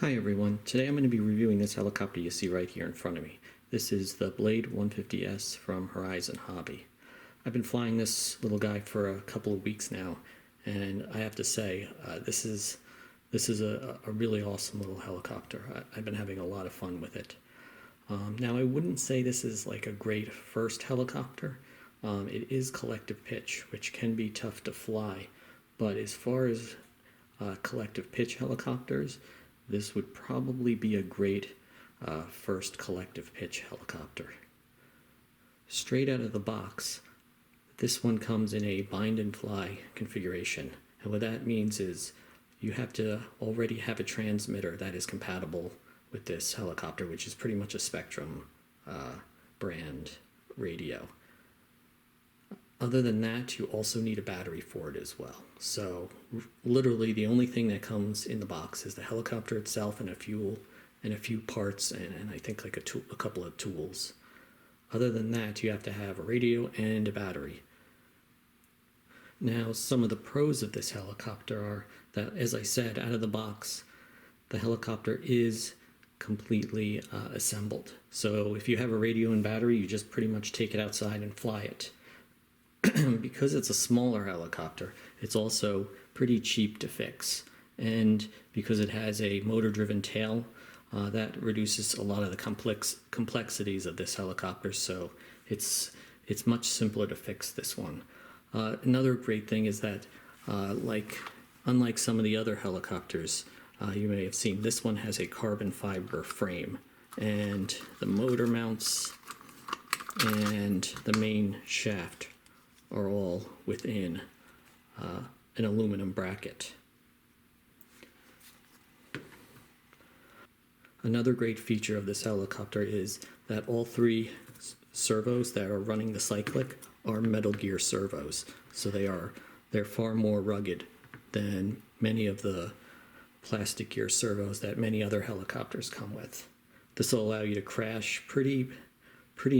Hi everyone, today I'm going to be reviewing this helicopter you see right here in front of me. This is the Blade 150S from Horizon Hobby. I've been flying this little guy for a couple of weeks now, and I have to say, this is a really awesome little helicopter. I've been having a lot of fun with it. Now I wouldn't say this is like a great first helicopter. It is collective pitch, which can be tough to fly, but as far as collective pitch helicopters, this would probably be a great first collective pitch helicopter. Straight out of the box, this one comes in a bind and fly configuration. And what that means is you have to already have a transmitter that is compatible with this helicopter, which is pretty much a Spectrum brand radio. Other than that, you also need a battery for it as well. So literally the only thing that comes in the box is the helicopter itself and a fuel and a few parts and I think like a couple of tools. Other than that, you have to have a radio and a battery. Now, some of the pros of this helicopter are that, as I said, out of the box, the helicopter is completely assembled. So if you have a radio and battery, you just pretty much take it outside and fly it. Because it's a smaller helicopter, it's also pretty cheap to fix. And because it has a motor-driven tail, that reduces a lot of the complexities of this helicopter, so it's much simpler to fix this one. Another great thing is that, unlike some of the other helicopters you may have seen, this one has a carbon fiber frame, and the motor mounts and the main shaft are all within an aluminum bracket. Another great feature of this helicopter is that all three servos that are running the cyclic are Metal Gear servos, so they're far more rugged than many of the plastic gear servos that many other helicopters come with. This will allow you to crash pretty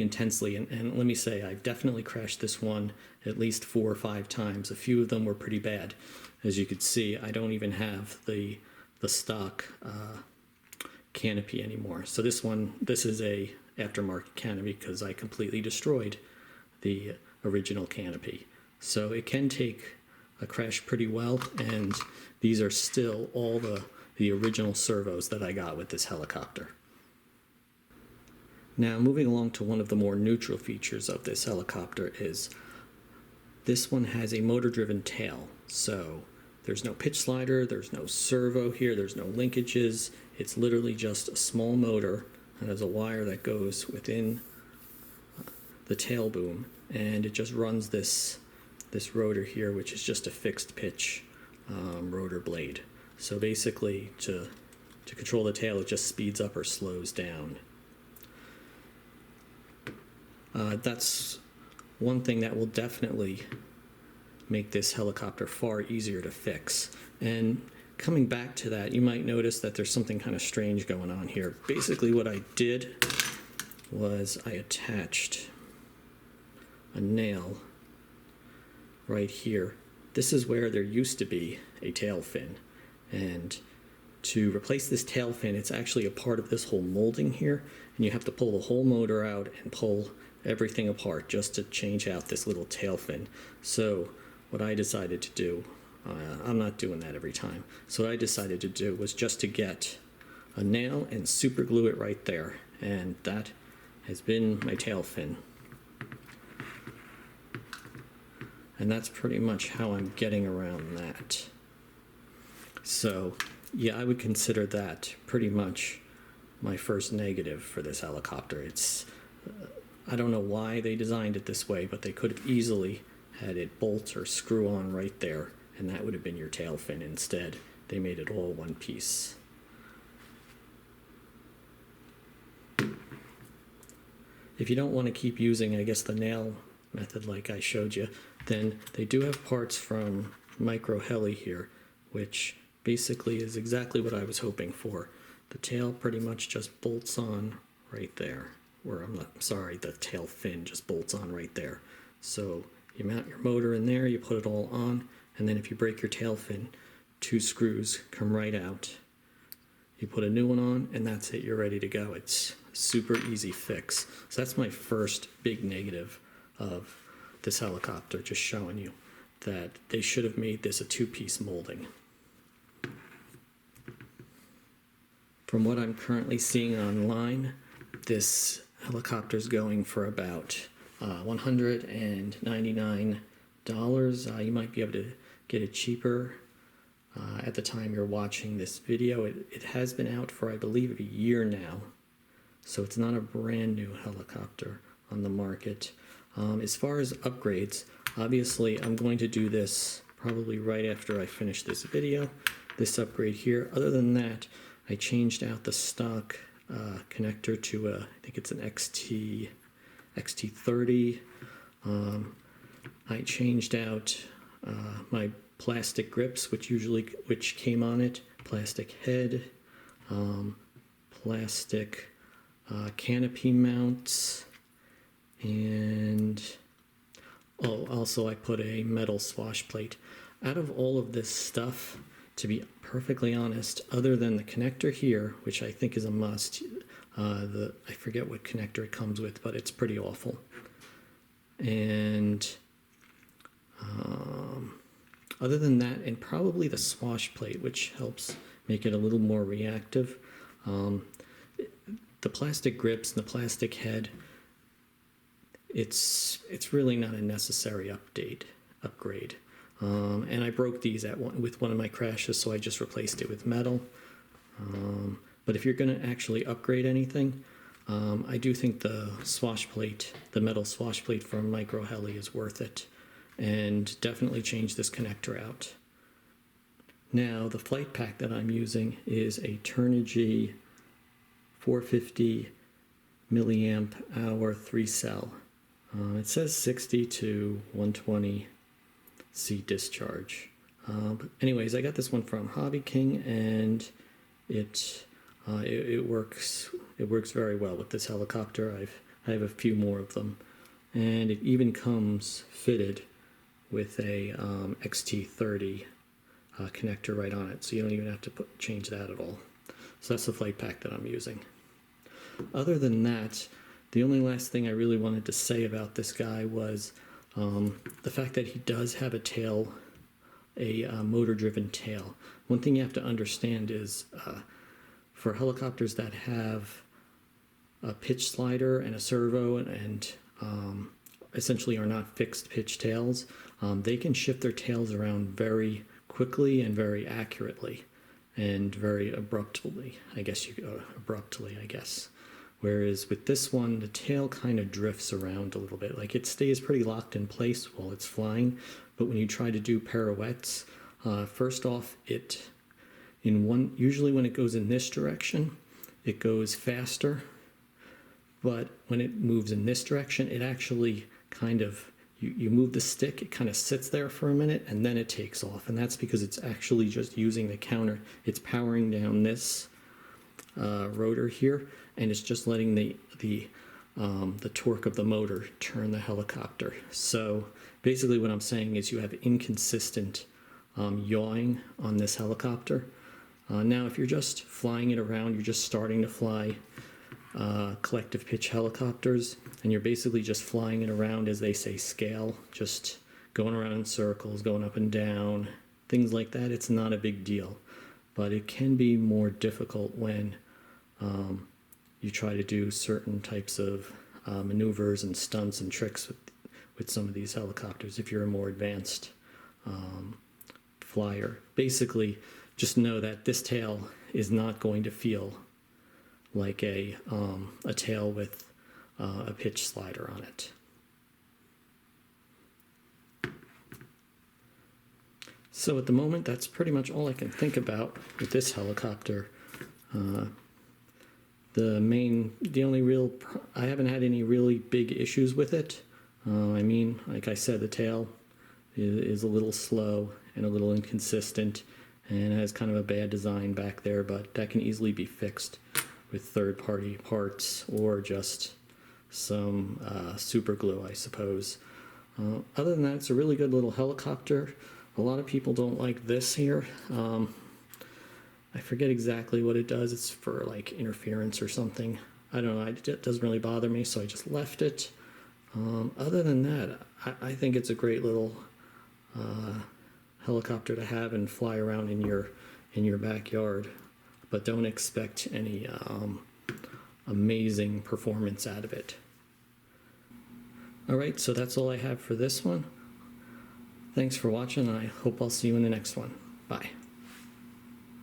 intensely, and let me say, I've definitely crashed this one at least 4 or 5 times. A few of them were pretty bad. As you could see, I don't even have the stock canopy anymore. So this is a aftermarket canopy because I completely destroyed the original canopy. So it can take a crash pretty well, and these are still all the original servos that I got with this helicopter. Now, moving along to one of the more neutral features of this helicopter is this one has a motor-driven tail. So there's no pitch slider, there's no servo here, there's no linkages. It's literally just a small motor and there's a wire that goes within the tail boom, and it just runs this rotor here, which is just a fixed pitch rotor blade. So basically, to control the tail, it just speeds up or slows down. That's one thing that will definitely make this helicopter far easier to fix. And coming back to that, you might notice that there's something kind of strange going on here. Basically what I did was I attached a nail right here. This is where there used to be a tail fin, and to replace this tail fin, it's actually a part of this whole molding here, and you have to pull the whole motor out and pull everything apart just to change out this little tail fin. So what I decided to do, I'm not doing that every time, so what I decided to do was just to get a nail and super glue it right there, and that has been my tail fin. And that's pretty much how I'm getting around that. So yeah, I would consider that pretty much my first negative for this helicopter. I don't know why they designed it this way, but they could have easily had it bolt or screw on right there, and that would have been your tail fin. Instead, they made it all one piece. If you don't want to keep using, I guess, the nail method like I showed you, then they do have parts from Micro Heli here, which basically is exactly what I was hoping for. The tail pretty much just bolts on right there. The tail fin just bolts on right there. So you mount your motor in there, you put it all on, and then if you break your tail fin, 2 screws come right out, you put a new one on, and that's it, you're ready to go. It's a super easy fix. So that's my first big negative of this helicopter, just showing you that they should have made this a two-piece molding. From what I'm currently seeing online, this helicopter is going for about $199. You might be able to get it cheaper at the time you're watching this video. It has been out for, I believe, a year now, so it's not a brand new helicopter on the market. As far as upgrades, obviously I'm going to do this probably right after I finish this video, this upgrade here. Other than that, I changed out the stock connector to I think it's an XT30. I changed out my plastic grips, which came on it, plastic head, plastic canopy mounts, and also I put a metal swash plate. Out of all of this stuff, to be perfectly honest, other than the connector here, which I think is a must, I forget what connector it comes with, but it's pretty awful. And other than that, and probably the swash plate, which helps make it a little more reactive. The plastic grips and the plastic head, it's really not a necessary upgrade. And I broke these with one of my crashes, so I just replaced it with metal. But if you're going to actually upgrade anything, I do think the metal swash plate from Micro Heli is worth it, and definitely change this connector out. Now, the flight pack that I'm using is a Turnigy 450 milliamp hour 3-cell. It says 60 to 120 C discharge. But anyways, I got this one from Hobby King, and it works very well with this helicopter. I have a few more of them, and it even comes fitted with a XT30 connector right on it, so you don't even have to change that at all. So that's the flight pack that I'm using. Other than that, the only last thing I really wanted to say about this guy was the fact that he does have a tail, a motor-driven tail. One thing you have to understand is for helicopters that have a pitch slider and a servo and essentially are not fixed pitch tails, they can shift their tails around very quickly and very accurately and very abruptly, I guess. Whereas with this one, the tail kind of drifts around a little bit. Like, it stays pretty locked in place while it's flying, but when you try to do pirouettes, first off, usually when it goes in this direction, it goes faster, but when it moves in this direction, it actually kind of, you move the stick, it kind of sits there for a minute, and then it takes off, and that's because it's actually just using the counter. It's powering down this rotor here, and it's just letting the torque of the motor turn the helicopter. So basically what I'm saying is you have inconsistent yawing on this helicopter. Now if you're just flying it around, you're just starting to fly collective pitch helicopters, and you're basically just flying it around, as they say, scale, just going around in circles, going up and down, things like that, it's not a big deal. But it can be more difficult when you try to do certain types of maneuvers and stunts and tricks with some of these helicopters if you're a more advanced flyer. Basically, just know that this tail is not going to feel like a tail with a pitch slider on it. So at the moment, that's pretty much all I can think about with this helicopter. I haven't had any really big issues with it. I mean, like I said, the tail is a little slow and a little inconsistent, and has kind of a bad design back there, but that can easily be fixed with third-party parts or just some super glue, I suppose. Other than that, it's a really good little helicopter. A lot of people don't like this here. I forget exactly what it does. It's for like interference or something. I don't know. It doesn't really bother me, so I just left it. Other than that, I think it's a great little helicopter to have and fly around in your backyard. But don't expect any amazing performance out of it. Alright, so that's all I have for this one. Thanks for watching, and I hope I'll see you in the next one. Bye.